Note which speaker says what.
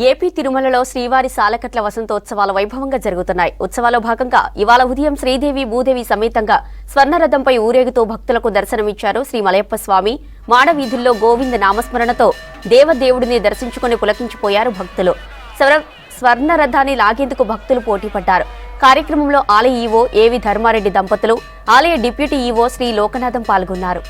Speaker 1: AP తిరుమలలో శ్రీవారి సాలకట్ల వసంతోత్సవాలు వైభవంగా జరుగుతున్నాయి. ఉత్సవాల్లో భాగంగా ఇవాళ ఉదయం శ్రీదేవి భూదేవి సమేతంగా స్వర్ణరథంపై ఊరేగుతూ భక్తులకు దర్శనమిచ్చారు శ్రీ మలయప్ప స్వామి. మాడవీధుల్లో గోవింద నామస్మరణతో దేవదేవుడిని దర్శించుకుని పులకించిపోయారు భక్తులు. స్వర్ణరథాన్ని లాగేందుకు భక్తులు పోటీపడ్డారు. కార్యక్రమంలో ఆలయ ఈవో ఏవి ధర్మారెడ్డి దంపతులు, ఆలయ డిప్యూటీ ఈవో శ్రీ లోకనాథం పాల్గొన్నారు.